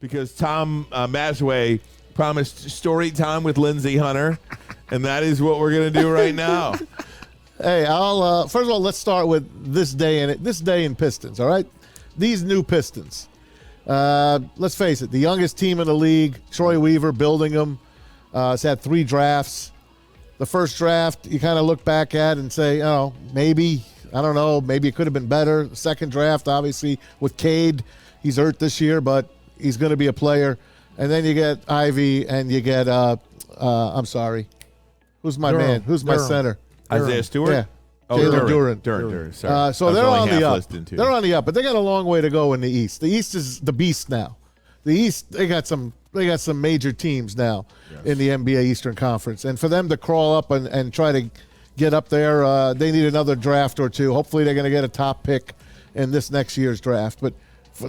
because Tom Masway promised story time with Lindsey Hunter, and that is what we're going to do right now. Hey, I'll first of all, let's start with this day in Pistons, all right? These new Pistons. Let's face it, the youngest team in the league, Troy Weaver building them. It's had 3 drafts. The first draft, you kind of look back at and say, oh, maybe, I don't know, maybe it could have been better. The second draft, obviously, with Cade, he's hurt this year, but he's going to be a player. And then you get Ivy and you get, I'm sorry, who's my man? Who's my center? Isaiah Stewart? Yeah. Oh, Duran. Sorry. So they're on the up. They're on the up, but they got a long way to go in the East. The East is the beast now. The East, they got some major teams now in the NBA Eastern Conference. And for them to crawl up and try to get up there, they need another draft or two. Hopefully they're going to get a top pick in this next year's draft. But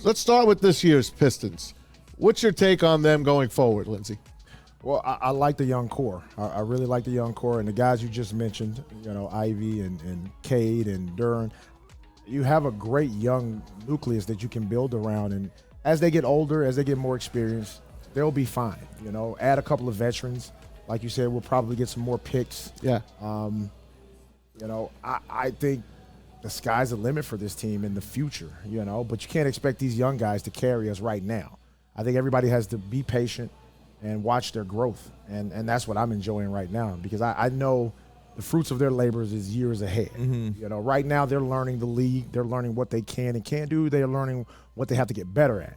let's start with this year's Pistons. What's your take on them going forward, Lindsey? Well, I like the young core. I really like the young core. And the guys you just mentioned, Ivy and Cade and Duran, you have a great young nucleus that you can build around. And as they get older, as they get more experience, they'll be fine. Add a couple of veterans. Like you said, we'll probably get some more picks. Yeah. I think the sky's the limit for this team in the future, but you can't expect these young guys to carry us right now. I think everybody has to be patient and watch their growth. And that's what I'm enjoying right now, because I know the fruits of their labors is years ahead. Mm-hmm. Right now they're learning the league. They're learning what they can and can't do. They're learning what they have to get better at.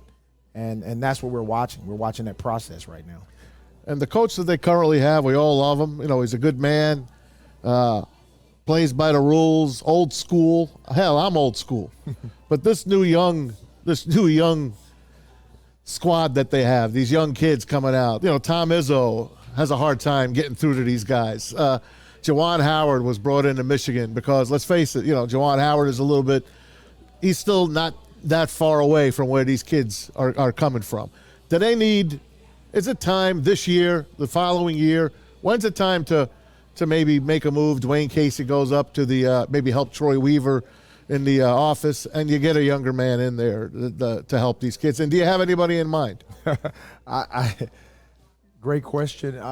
And that's what we're watching. We're watching that process right now. And the coach that they currently have, we all love him. He's a good man, plays by the rules, old school. Hell, I'm old school. But this new young squad that they have, these young kids coming out. Tom Izzo has a hard time getting through to these guys. Juwan Howard was brought into Michigan because, let's face it, Juwan Howard is he's still not that far away from where these kids are coming from. Is it time this year, the following year? When's it time to maybe make a move? Dwayne Casey goes up to maybe help Troy Weaver in the office, and you get a younger man in there to help these kids. And do you have anybody in mind? Great question.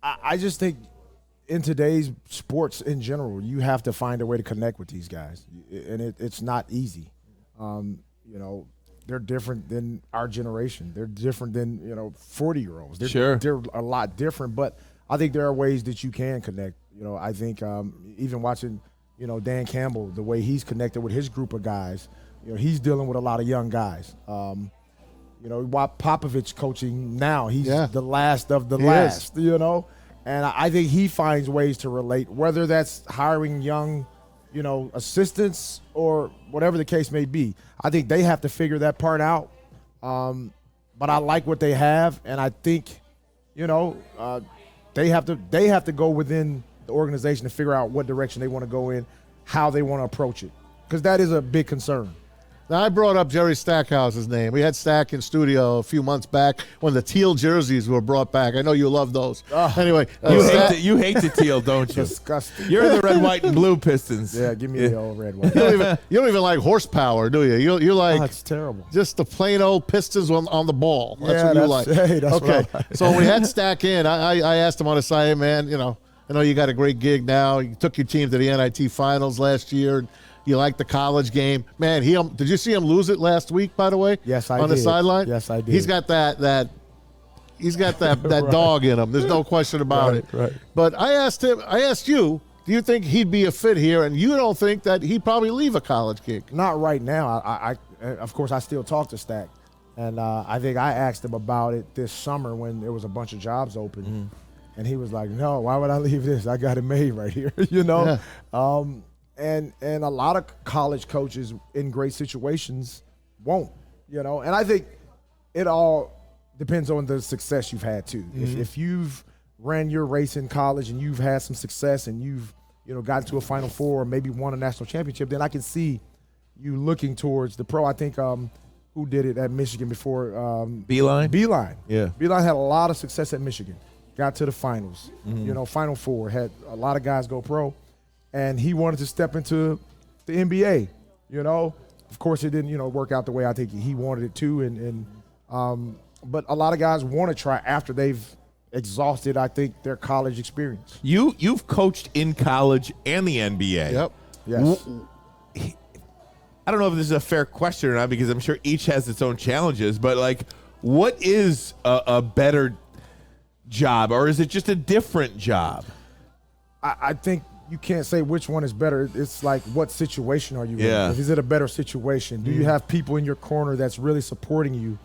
I just think in today's sports in general, you have to find a way to connect with these guys, and it's not easy. They're different than our generation. They're different than 40-year-olds. They're a lot different, but I think there are ways that you can connect. I think even watching Dan Campbell, the way he's connected with his group of guys, he's dealing with a lot of young guys. While Popovich coaching now, he's the last of the last. And I think he finds ways to relate, whether that's hiring young assistants or whatever the case may be. I think they have to figure that part out. But I like what they have, and I think, they have to go within the organization to figure out what direction they want to go in, how they want to approach it, because that is a big concern. Now, I brought up Jerry Stackhouse's name. We had Stack in studio a few months back when the teal jerseys were brought back. I know you love those. Anyway, you hate the teal, don't you? Disgusting. You're the red, white, and blue Pistons. Yeah, give me the old red, white. You don't even like horsepower, do you? You like that's terrible. Just the plain old Pistons on the ball. That's what you like. Hey, that's okay. Right. So when we had Stack in, I asked him on the side, hey, man, I know you got a great gig now. You took your team to the NIT finals last year. You like the college game, man. Did you see him lose it last week? By the way, yes, I did. On the sideline, yes, I did. He's got that. He's got that right. dog in him. There's no question about it. Right. But I asked you, do you think he'd be a fit here? And you don't think that he'd probably leave a college gig? Not right now. I of course, I still talk to Stack, and I think I asked him about it this summer when there was a bunch of jobs open. Mm-hmm. And he was like, no, why would I leave this? I got it made right here, Yeah. And a lot of college coaches in great situations won't, And I think it all depends on the success you've had too. Mm-hmm. If you've ran your race in college and you've had some success and you've gotten to a Final Four or maybe won a national championship, then I can see you looking towards the pro. I think who did it at Michigan before? Beeline. Yeah. Beeline had a lot of success at Michigan. Got to the finals. Mm-hmm. Final Four. Had a lot of guys go pro. And he wanted to step into the NBA, Of course, it didn't, work out the way I think he wanted it to. And but a lot of guys want to try after they've exhausted, I think, their college experience. You've coached in college and the NBA. Yep. Yes. I don't know if this is a fair question or not because I'm sure each has its own challenges, but like, what is a better job, or is it just a different job? I think you can't say which one is better. It's like, what situation are you Yeah. in? Is it a better situation? Do you have people in your corner that's really supporting you?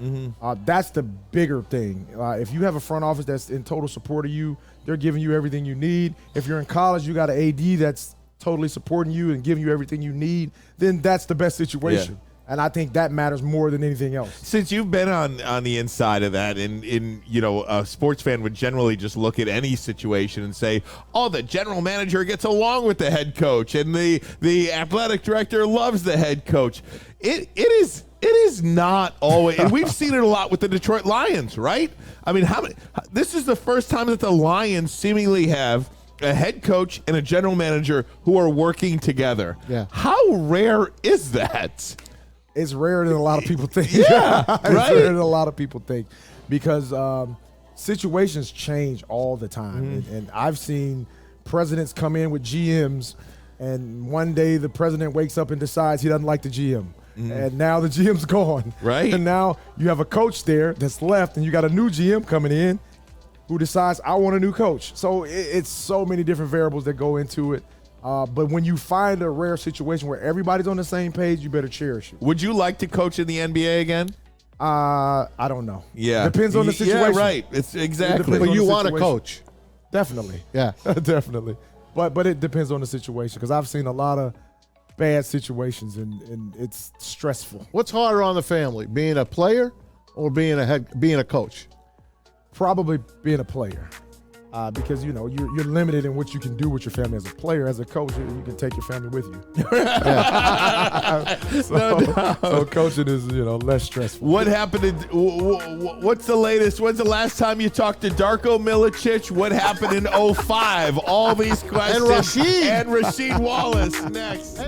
That's the bigger thing. If you have a front office that's in total support of you, they're giving you everything you need. If you're in college, you got an AD that's totally supporting you and giving you everything you need, then that's the best situation. Yeah. And I think that matters more than anything else. Since you've been on the inside of that, and a sports fan would generally just look at any situation and say, "Oh, the general manager gets along with the head coach, and the athletic director loves the head coach." It is not always, and we've seen it a lot with the Detroit Lions, right? I mean, this is the first time that the Lions seemingly have a head coach and a general manager who are working together. Yeah. How rare is that? It's rarer than a lot of people think. Yeah, it's right? rarer than a lot of people think because situations change all the time. And I've seen presidents come in with GMs, and one day the president wakes up and decides he doesn't like the GM. And now the GM's gone. Right. And now you have a coach there that's left, and you got a new GM coming in who decides, I want a new coach. So it's so many different variables that go into it. But when you find a rare situation where everybody's on the same page, you better cherish it. Would you like to coach in the NBA again? I don't know. Yeah. Depends on the situation. Yeah, right. It's exactly. But on you the want to situation. coach. Definitely. Yeah. Definitely. But it depends on the situation because I've seen a lot of bad situations and it's stressful. What's harder on the family, being a player or being a coach? Probably being a player. Because you're limited in what you can do with your family as a player. As a coach, you can take your family with you. So coaching is less stressful. What happened? What's the latest? When's the last time you talked to Darko Milicic? What happened in 2005? All these questions. And Rasheed Wallace next.